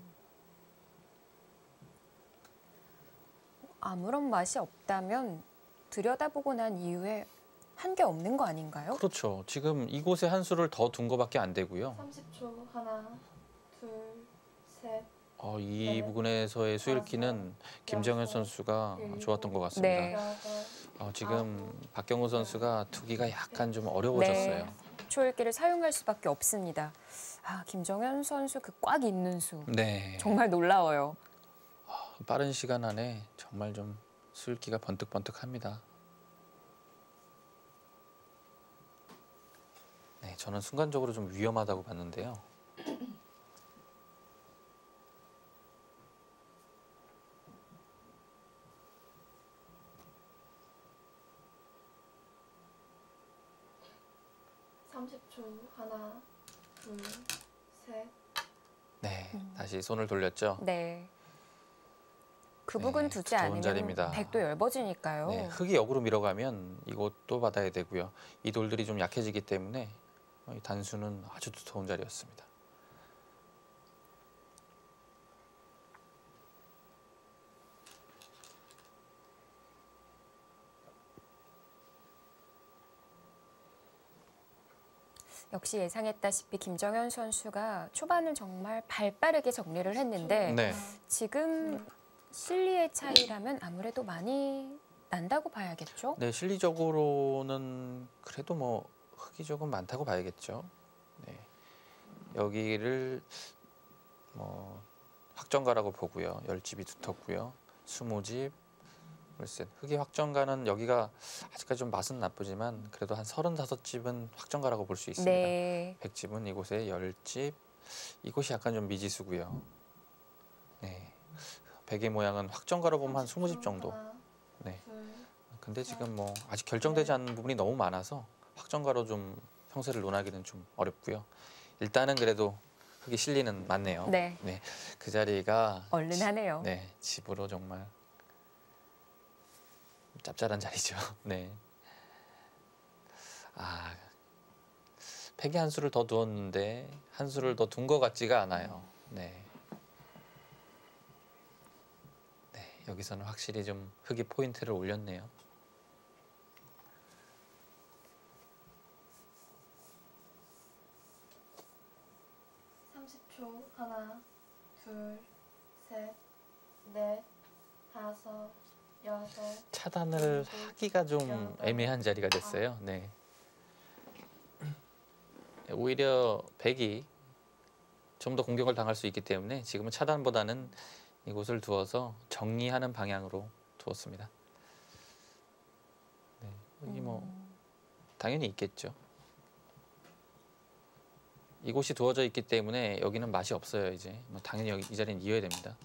아무런 맛이 없다면 들여다보고 난 이후에 한 게 없는 거 아닌가요? 그렇죠. 지금 이곳에 한 수를 더 둔 거밖에 안 되고요. 30초. 하나, 둘, 셋, 이 네. 부분에서의 수읽기는 김정현 여섯, 선수가 일곱, 좋았던 것 같습니다. 네. 여덟, 지금 박경호 선수가 투기가 약간 좀 어려워졌어요. 네. 초읽기를 사용할 수밖에 없습니다. 김정현 선수 그 꽉 있는 수 네. 정말 놀라워요. 빠른 시간 안에 정말 좀 수읽기가 번뜩번뜩합니다. 네, 저는 순간적으로 좀 위험하다고 봤는데요. 초. 하나, 둘, 셋, 네, 다시 손을 돌렸죠. 네. 그 네, 부분 두지 좋은 않으면 자리입니다. 백도 얇아지니까요. 네, 흙이 역으로 밀어가면 이것도 받아야 되고요. 이 돌들이 좀 약해지기 때문에 이 단수는 아주 두터운 자리였습니다. 역시 예상했다시피 김정현 선수가 초반을 정말 발빠르게 정리를 했는데 네. 지금 실리의 차이라면 아무래도 많이 난다고 봐야겠죠? 네, 실리적으로는 그래도 뭐 흙이 조금 많다고 봐야겠죠. 네, 여기를 뭐 확정가라고 보고요. 10집이 두텁고요. 20집, 글쎄 흙의 확정가는 여기가 아직까지 좀 맛은 나쁘지만 그래도 한 35집은 확정가라고 볼 수 있습니다. 네. 100집은 이곳에 10집, 이곳이 약간 좀 미지수고요. 네, 베개 모양은 확정가로 보면 한 20집 정도. 하나, 네. 둘, 근데 지금 뭐 아직 결정되지 않은 부분이 너무 많아서 확정가로 좀 형세를 논하기는 좀 어렵고요. 일단은 그래도 흙이 실리는 맞네요. 네. 네, 그 자리가 얼른 하네요. 네, 집으로 정말 짭짤한 자리죠. 네. 팩에 한 수를 더 두었는데 한 수를 더 둔 것 같지가 않아요. 네. 네, 여기서는 확실히 좀 흙이 포인트를 올렸네요. 초. 하나, 둘, 셋, 넷, 다섯, 여섯, 차단을 하기가 좀 여덟, 애매한 자리가 됐어요. 네. 오히려 백이 좀 더 공격을 당할 수 있기 때문에 지금은 차단보다는 이곳을 두어서 정리하는 방향으로 두었습니다. 네, 여기 뭐 당연히 있겠죠. 이곳이 두어져 있기 때문에 여기는 맛이 없어요. 이제 뭐 당연히 여기 이 자리는 이어야 됩니다.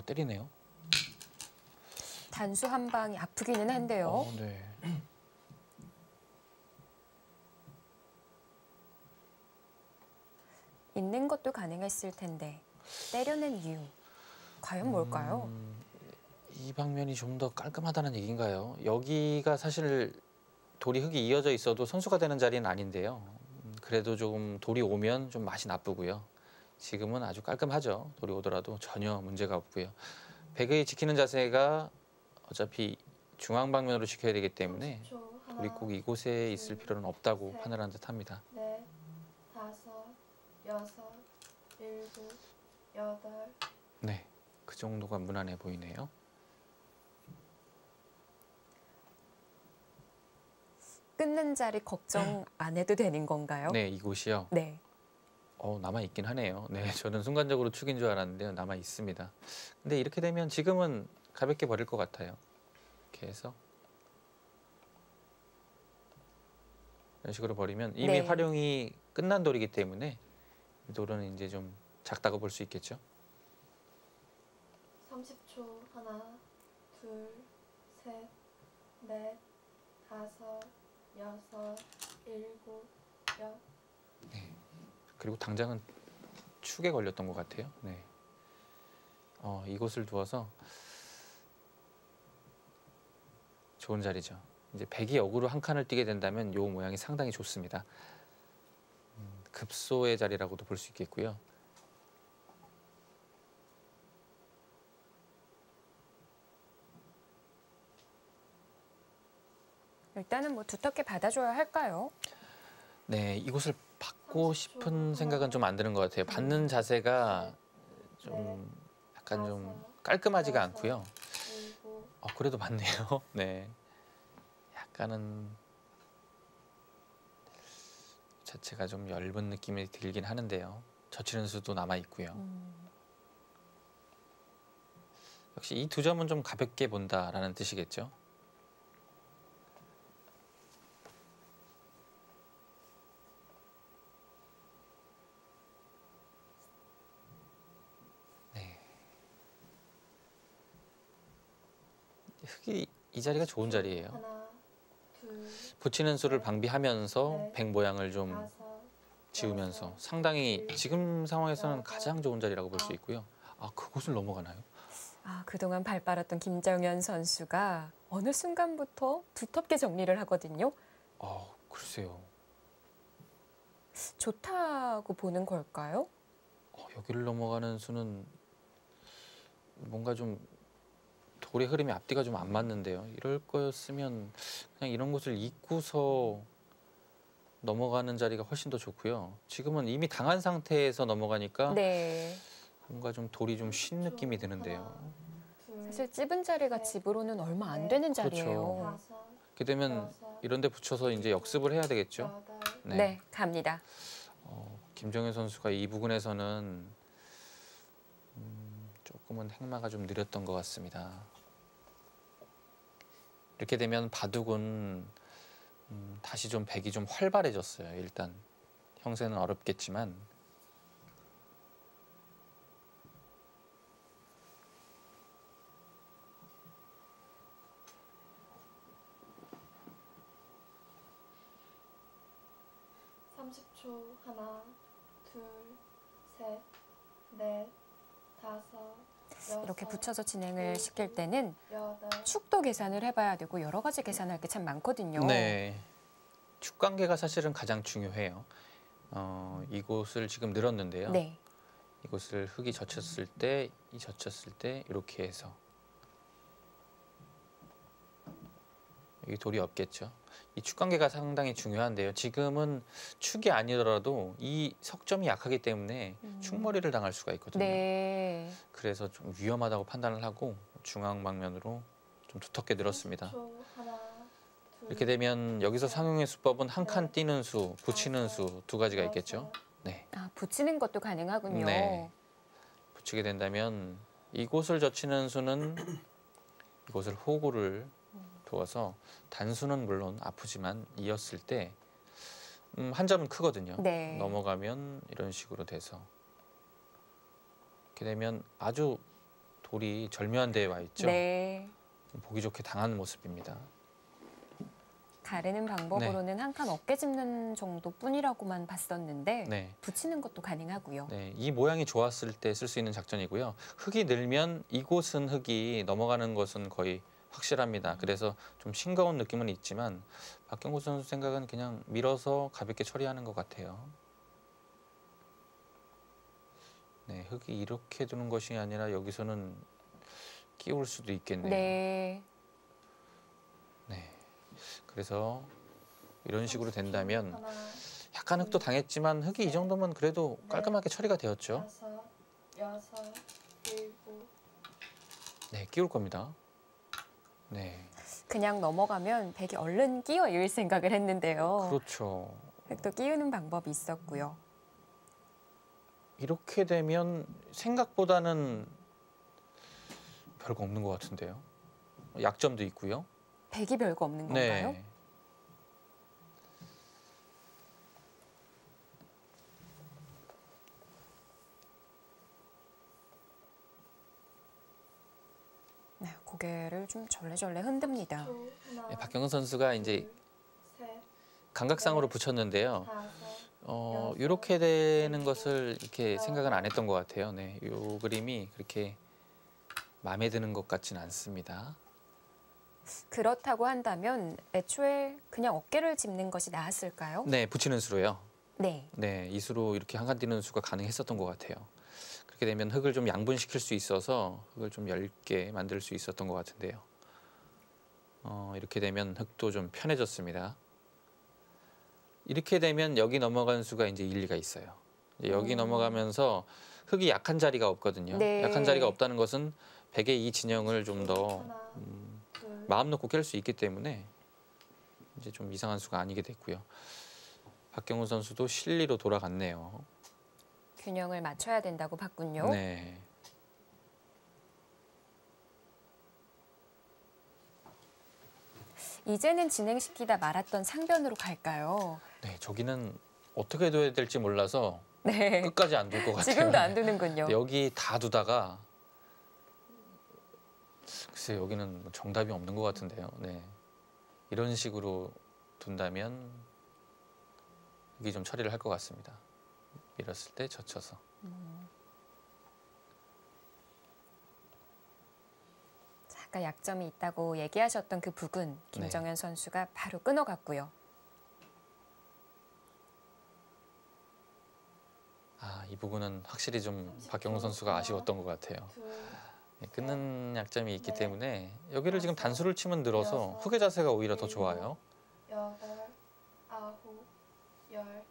때리네요. 단수 한 방이 아프기는 한데요. 네. 있는 것도 가능했을 텐데 때려낸 이유 과연 뭘까요? 이 방면이 좀 더 깔끔하다는 얘기인가요? 여기가 사실 돌이 흙이 이어져 있어도 선수가 되는 자리는 아닌데요. 그래도 조금 돌이 오면 좀 맛이 나쁘고요. 지금은 아주 깔끔하죠. 돌이 오더라도 전혀 문제가 없고요. 백의 지키는 자세가 어차피 중앙 방면으로 지켜야 되기 때문에 돌이 꼭 이곳에 있을 필요는 없다고 판단한 듯합니다. 넷, 다섯, 여섯, 일곱, 여덟. 네, 그 정도가 무난해 보이네요. 끊는 자리 걱정 안 해도 되는 건가요? 네, 이곳이요. 네. 남아 있긴 하네요. 네, 저는 순간적으로 축인 줄 알았는데요. 남아 있습니다. 근데 이렇게 되면 지금은 가볍게 버릴 것 같아요. 이렇게 해서 이런 식으로 버리면 이미 네. 활용이 끝난 돌이기 때문에 이 돌은 이제 좀 작다고 볼 수 있겠죠. 30초. 하나, 둘, 셋, 넷, 다섯, 여섯, 일곱, 여덟. 그리고 당장은 축에 걸렸던 것 같아요. 네. 이곳을 두어서 좋은 자리죠. 이제 백이 역으로 한 칸을 뛰게 된다면 이 모양이 상당히 좋습니다. 급소의 자리라고도 볼 수 있겠고요. 일단은 뭐 두텁게 받아줘야 할까요? 네, 이곳을 받고 싶은 생각은 좀 안 드는 것 같아요. 받는 자세가 좀 약간 좀 깔끔하지가 않고요. 그래도 받네요. 네, 약간은 자체가 좀 엷은 느낌이 들긴 하는데요. 젖히는 수도 남아 있고요. 역시 이 두 점은 좀 가볍게 본다라는 뜻이겠죠. 네. 흙이 이 자리가 좋은 자리예요. 하나, 둘, 붙이는 수를 방비하면서 네. 백 모양을 좀 다섯, 지우면서 여섯, 상당히 일곱, 지금 상황에서는 여덟, 가장 좋은 자리라고 볼 수 있고요. 그곳을 넘어가나요? 그동안 발 빨았던 김정현 선수가 어느 순간부터 두텁게 정리를 하거든요. 글쎄요. 좋다고 보는 걸까요? 여기를 넘어가는 수는 뭔가 좀 돌의 흐름이 앞뒤가 좀 안 맞는데요. 이럴 거였으면 그냥 이런 곳을 잇고서 넘어가는 자리가 훨씬 더 좋고요. 지금은 이미 당한 상태에서 넘어가니까 네. 뭔가 좀 돌이 좀 쉰 느낌이 드는데요. 사실 찝은 자리가 집으로는 얼마 안 되는 그렇죠. 자리예요. 이렇게 되면 이런 데 붙여서 이제 역습을 해야 되겠죠. 네, 갑니다. 김정현 선수가 이 부분에서는 조금은 행마가 좀 느렸던 것 같습니다. 이렇게 되면 바둑은 다시 좀 백이 좀 활발해졌어요. 일단 형세는 어렵겠지만 하나, 둘, 셋, 넷, 다섯, 여섯, 이렇게 붙여서 진행을 시킬 때는 여덟, 축도 계산을 해봐야 되고 여러 가지 계산할 게 참 많거든요. 네, 축 관계가 사실은 가장 중요해요. 이곳을 지금 늘었는데요. 네. 이곳을 흙이 젖혔을 때, 젖혔을 때 이렇게 해서 여기 돌이 없겠죠. 이 축 관계가 상당히 중요한데요. 지금은 축이 아니더라도 이 석점이 약하기 때문에 축머리를 당할 수가 있거든요. 네. 그래서 좀 위험하다고 판단을 하고 중앙 방면으로 좀 두텁게 늘었습니다. 하나, 둘, 이렇게 되면 여기서 상용의 수법은 한 칸 띄는 수, 붙이는 수 두 가지가 있겠죠. 네. 붙이는 것도 가능하군요. 네. 붙이게 된다면 이곳을 젖히는 수는 이곳을 호구를 두어서 단수는 물론 아프지만 이었을 때 한 점은 크거든요. 네. 넘어가면 이런 식으로 돼서 이렇게 되면 아주 돌이 절묘한 데에 와 있죠. 네. 보기 좋게 당하는 모습입니다. 가르는 방법으로는 한 칸 어깨 짚는 정도뿐이라고만 봤었는데 네. 붙이는 것도 가능하고요. 네, 이 모양이 좋았을 때 쓸 수 있는 작전이고요. 흙이 늘면 이곳은 흙이 넘어가는 것은 거의 확실합니다. 그래서 좀 싱거운 느낌은 있지만 박경구 선수 생각은 그냥 밀어서 가볍게 처리하는 것 같아요. 네, 흙이 이렇게 두는 것이 아니라 여기서는 끼울 수도 있겠네요. 네. 네, 그래서 이런 식으로 된다면 하나, 약간 흙도 당했지만 흙이 이 정도면 그래도 깔끔하게 처리가 되었죠. 다섯, 여섯, 일곱. 네, 끼울 겁니다. 네, 그냥 넘어가면 백이 얼른 끼어 일 생각을 했는데요. 그렇죠. 또 끼우는 방법이 있었고요. 이렇게 되면 생각보다는 별거 없는 것 같은데요. 약점도 있고요. 백이 별거 없는 건가요? 네. 네, 고개를 좀 절레절레 흔듭니다. 네, 박경은 선수가 이제 셋, 감각상으로 붙였는데요. 다섯, 이렇게 되는 것을 이렇게 생각은 안 했던 것 같아요. 네, 이 그림이 그렇게 마음에 드는 것 같지는 않습니다. 그렇다고 한다면 애초에 그냥 어깨를 짚는 것이 나았을까요? 네, 붙이는 수로요. 네. 네, 이 수로 이렇게 한 칸 띄는 수가 가능했었던 것 같아요. 그렇게 되면 흙을 좀 양분시킬 수 있어서 흙을 좀 얇게 만들 수 있었던 것 같은데요. 이렇게 되면 흙도 좀 편해졌습니다. 이렇게 되면 여기 넘어간 수가 이제 일리가 있어요. 이제 여기 넘어가면서 흙이 약한 자리가 없거든요. 네. 약한 자리가 없다는 것은 백의 이 진영을 좀 더 하나, 둘, 마음 놓고 깰 수 있기 때문에 이제 좀 이상한 수가 아니게 됐고요. 박경훈 선수도 실리로 돌아갔네요. 균형을 맞춰야 된다고 봤군요. 네. 이제는 진행시키다 말았던 상변으로 갈까요? 네, 저기는 어떻게 둬야 될지 몰라서 네. 끝까지 안 둘 것 같아요. 지금도 안 두는군요. 여기 다 두다가 글쎄 여기는 뭐 정답이 없는 것 같은데요. 네. 이런 식으로 둔다면 여기 좀 처리를 할 것 같습니다. 밀었을 때 젖혀서. 자, 아까 약점이 있다고 얘기하셨던 그 부분 김정현 선수가 바로 끊어갔고요. 이 부분은 확실히 좀 박경훈 선수가 아쉬웠던 것 같아요. 둘, 네, 끊는 약점이 있기 때문에 여기를 지금 단수를 치면 늘어서 후계 자세가 오히려 더 좋아요. 여덟, 아홉, 열,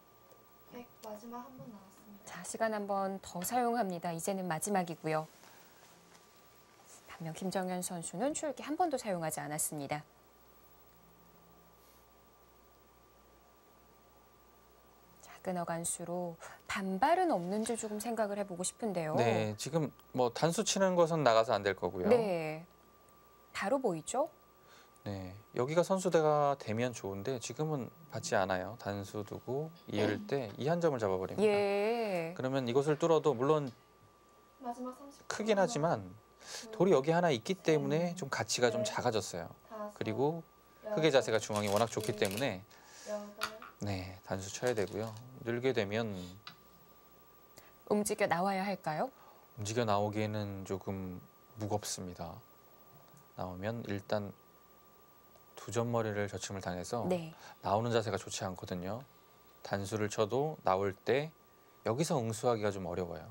100 마지막 한 번 나왔습니다. 자, 시간 한 번 더 사용합니다. 이제는 마지막이고요. 반면 김정현 선수는 추울기 한 번도 사용하지 않았습니다. 자, 끊어간 수로 반발은 없는지 조금 생각을 해보고 싶은데요. 네, 지금 뭐 단수 치는 것은 나가서 안 될 거고요. 네. 바로 보이죠? 네, 여기가 선수대가 되면 좋은데 지금은 받지 않아요. 단수 두고 이을 때 이 한 점을 잡아버립니다. 예. 그러면 이것을 뚫어도 물론 마지막 30초. 크긴 하지만 돌이 여기 하나 있기 때문에 좀 가치가 좀 작아졌어요. 그리고 흙의 자세가 중앙이 워낙 좋기 때문에 네, 단수 쳐야 되고요. 늘게 되면 움직여 나와야 할까요? 움직여 나오기에는 조금 무겁습니다. 나오면 일단 두 점머리를 젖힘을 당해서 네. 나오는 자세가 좋지 않거든요. 단수를 쳐도 나올 때 여기서 응수하기가 좀 어려워요.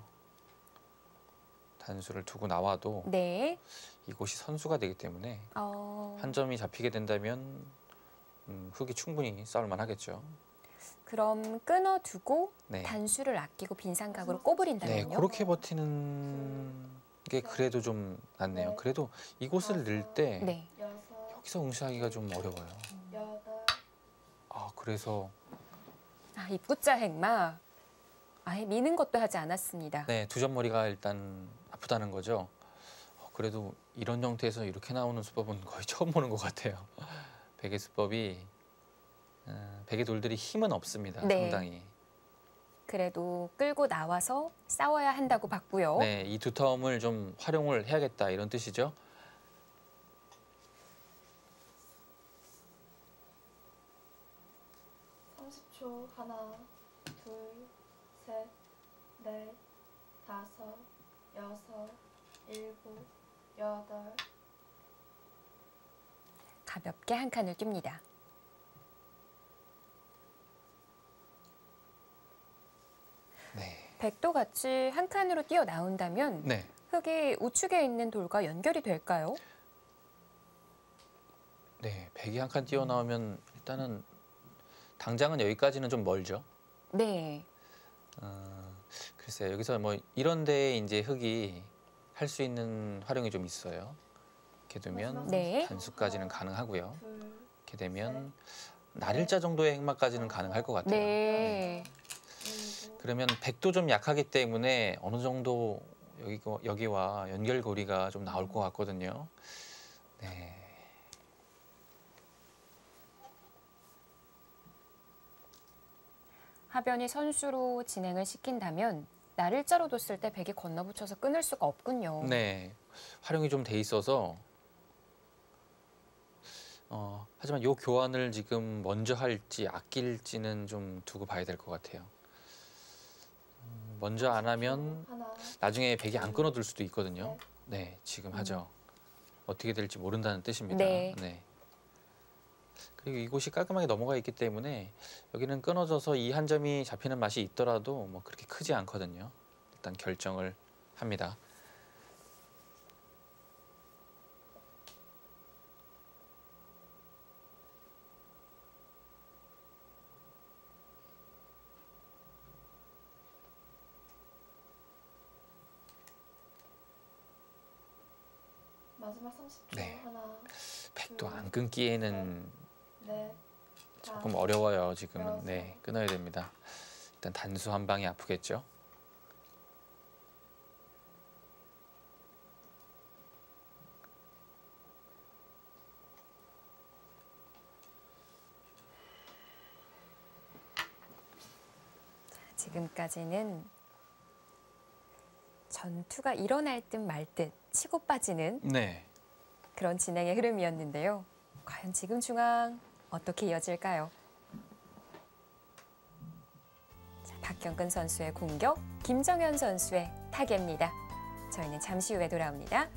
단수를 두고 나와도 네. 이곳이 선수가 되기 때문에 어, 한 점이 잡히게 된다면 흙이 충분히 싸울만 하겠죠. 그럼 끊어두고 네. 단수를 아끼고 빈 삼각으로 네, 꼬부린다면요? 그렇게 버티는 게 그래도 좀 낫네요. 그래도 이곳을 넣을 때 네. 여섯, 여기서 응수하기가 좀 어려워요. 여덟, 그래서 입구자 행마 아예 미는 것도 하지 않았습니다. 네, 두 점머리가 일단 아프다는 거죠. 그래도 이런 형태에서 이렇게 나오는 수법은 거의 처음 보는 것 같아요. 베개 수법이 베개 돌들이 힘은 없습니다. 네. 상당히. 그래도 끌고 나와서 싸워야 한다고 봤고요. 네, 이 두 텀을 좀 활용을 해야겠다 이런 뜻이죠. 초 하나, 둘, 셋, 넷, 다섯, 여섯, 일곱, 여덟. 가볍게 한 칸을 뜁니다. 네. 백도 같이 한 칸으로 뛰어 나온다면 네. 흙이 우측에 있는 돌과 연결이 될까요? 네, 백이 한 칸 뛰어나오면 일단은 당장은 여기까지는 좀 멀죠. 네. 글쎄요, 여기서 뭐 이런 데에 이제 흙이 할 수 있는 활용이 좀 있어요. 이렇게 되면 네. 단수까지는 가능하고요. 둘, 이렇게 되면 날일자 정도의 행마까지는 가능할 것 같아요. 네. 일곱, 그러면 백도 좀 약하기 때문에 어느 정도 여기와 연결고리가 좀 나올 것 같거든요. 네. 하변이 선수로 진행을 시킨다면 날일자로 뒀을 때 백이 건너붙여서 끊을 수가 없군요. 네, 활용이 좀 돼 있어서 하지만 이 교환을 지금 먼저 할지 아낄지는 좀 두고 봐야 될 것 같아요. 먼저 안 하면 하나, 나중에 백이 안 끊어둘 수도 있거든요. 네, 지금 하죠. 어떻게 될지 모른다는 뜻입니다. 네. 그리고 이곳이 깔끔하게 넘어가 있기 때문에 여기는 끊어져서 이 한 점이 잡히는 맛이 있더라도 뭐 그렇게 크지 않거든요. 일단 결정을 합니다. 마지막 30초. 네. 하나, 백도 안 끊기에는 넷, 조금 다섯, 어려워요. 지금은. 여섯. 네, 끊어야 됩니다. 일단 단수 한 방이 아프겠죠. 지금까지는 전투가 일어날 듯 말 듯 치고 빠지는 네. 그런 진행의 흐름이었는데요. 과연 지금 중앙 어떻게 이어질까요? 자, 박경근 선수의 공격, 김정현 선수의 타개입니다. 저희는 잠시 후에 돌아옵니다.